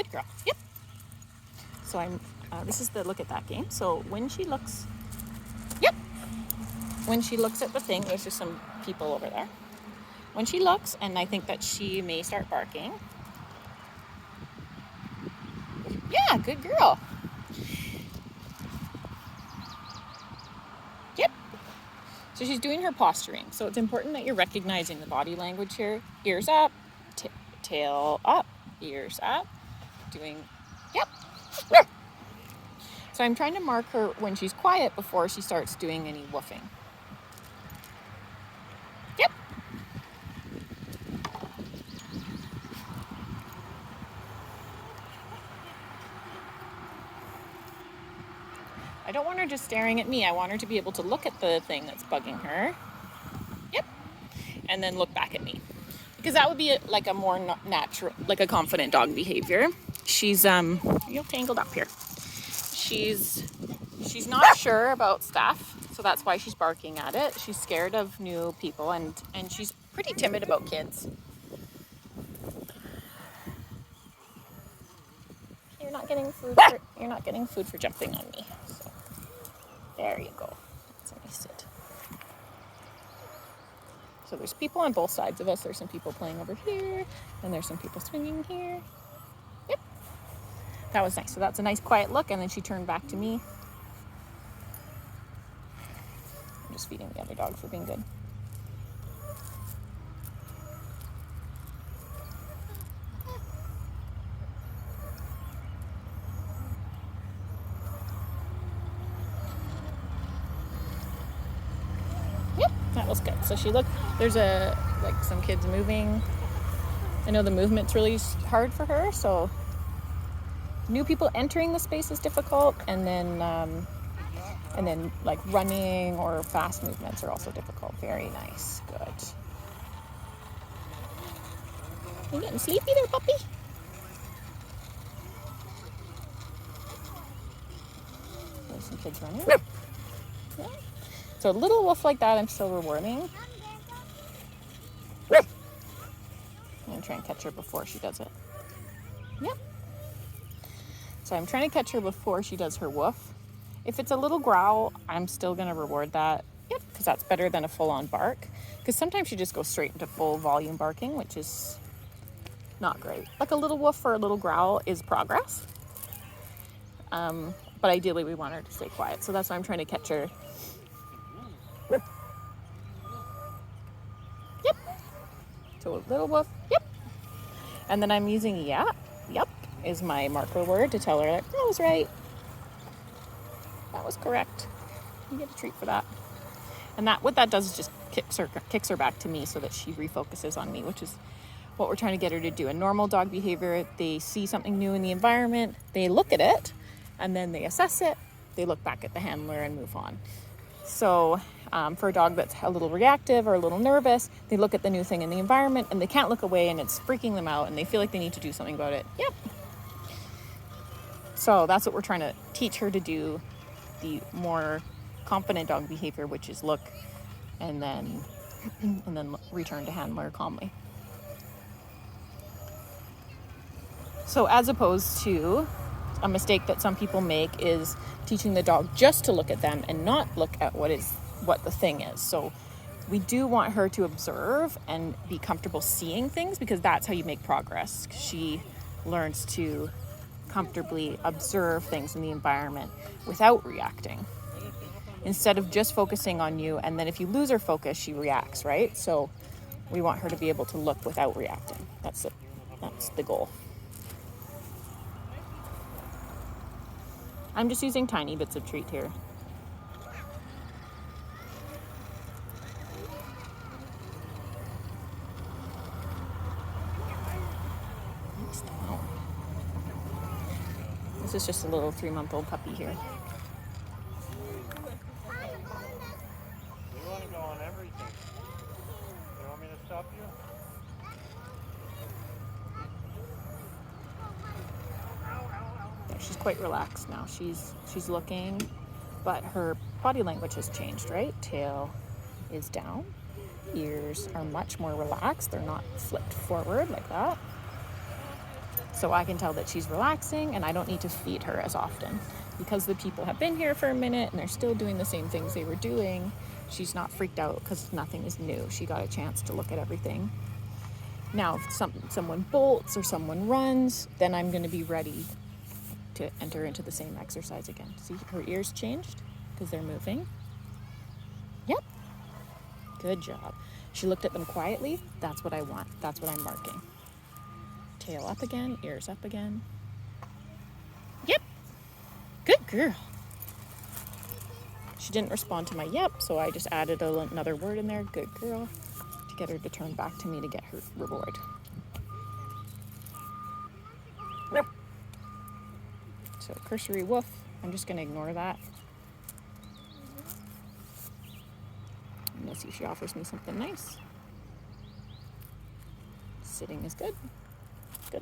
Good girl. Yep. So this is the look at that game. So when she looks, yep. When she looks at the thing, there's just some people over there. When she looks, and I think that she may start barking. Yeah, good girl. Yep. So she's doing her posturing. So it's important that you're recognizing the body language here. Ears up, tail up, ears up. Doing, yep. So I'm trying to mark her when she's quiet before she starts doing any woofing. Yep. I don't want her just staring at me. I want her to be able to look at the thing that's bugging her. Yep. And then look back at me. Because that would be like a more natural, like a confident dog behavior. She's, you're tangled up here. She's not sure about stuff, so that's why she's barking at it. She's scared of new people, and she's pretty timid about kids. You're not getting food for jumping on me. So there you go. That's a nice sit. So there's people on both sides of us. There's some people playing over here, and there's some people swinging here. Yep. That was nice. So that's a nice quiet look, and then she turned back to me. I'm just feeding the other dog for being good. Yep, that was good. So she looked, there's some kids moving. I know the movement's really hard for her, so new people entering the space is difficult, and then like running or fast movements are also difficult. Very nice. Good. You getting sleepy there, puppy? There's some kids running. Yeah. So a little woof like that I'm still rewarding. I'm going to try and catch her before she does it. Yep. So I'm trying to catch her before she does her woof. If it's a little growl, I'm still going to reward that. Yep, because that's better than a full-on bark. Because sometimes she just goes straight into full volume barking, which is not great. Like a little woof or a little growl is progress. But ideally we want her to stay quiet. So that's why I'm trying to catch her. Yep. So a little woof. Yep. And then I'm using yep. Yep is my marker word to tell her that was right. That was correct. You get a treat for that. And what that does is just kicks her back to me so that she refocuses on me, which is what we're trying to get her to do. In normal dog behavior, they see something new in the environment, they look at it, and then they assess it, they look back at the handler and move on. So for a dog that's a little reactive or a little nervous, they look at the new thing in the environment and they can't look away, and it's freaking them out and they feel like they need to do something about it. Yep. So that's what we're trying to teach her to do, the more confident dog behavior, which is look and then return to handler calmly. So as opposed to a mistake that some people make is teaching the dog just to look at them and not look at what the thing is. So we do want her to observe and be comfortable seeing things, because that's how you make progress. She learns to comfortably observe things in the environment without reacting, instead of just focusing on you, and then if you lose her focus, she reacts, right? So we want her to be able to look without reacting. That's the goal. I'm just using tiny bits of treat here. This is just a little 3-month-old puppy here. You want to go on everything. You want me to stop you? Yeah, she's quite relaxed now. She's looking, but her body language has changed, right? Tail is down. Ears are much more relaxed. They're not flipped forward like that. So I can tell that she's relaxing and I don't need to feed her as often. Because the people have been here for a minute and they're still doing the same things they were doing, she's not freaked out because nothing is new. She got a chance to look at everything. Now, if someone bolts or someone runs, then I'm going to be ready to enter into the same exercise again. See, her ears changed because they're moving. Yep. Good job. She looked at them quietly. That's what I want. That's what I'm marking. Tail up again, ears up again. Yep. Good girl. She didn't respond to my yep, so I just added another word in there. Good girl. To get her to turn back to me to get her reward. No. So cursory woof. I'm just going to ignore that. I'm going to see if she offers me something nice. Sitting is good. Good.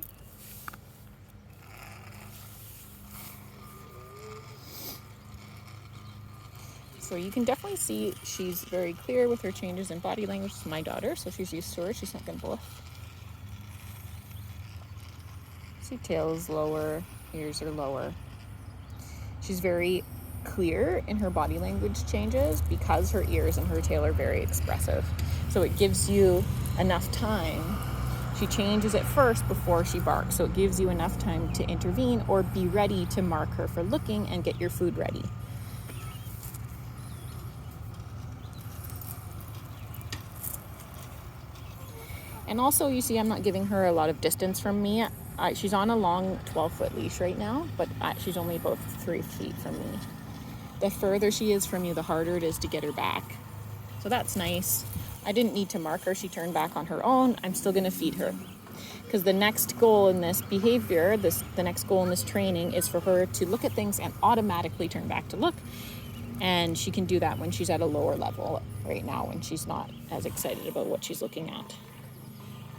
So you can definitely see she's very clear with her changes in body language. It's my daughter, so she's used to her. She's not going to bluff. See, tail is lower, ears are lower. She's very clear in her body language changes because her ears and her tail are very expressive. So it gives you enough time. She changes it first before she barks. So it gives you enough time to intervene or be ready to mark her for looking and get your food ready. And also, you see, I'm not giving her a lot of distance from me. She's on a long 12-foot leash right now, but she's only about 3 feet from me. The further she is from you, the harder it is to get her back. So that's nice. I didn't need to mark her. She turned back on her own. I'm still going to feed her. Because the next goal in this behavior, the next goal in this training is for her to look at things and automatically turn back to look. And she can do that when she's at a lower level right now, when she's not as excited about what she's looking at.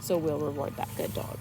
So we'll reward that good dog.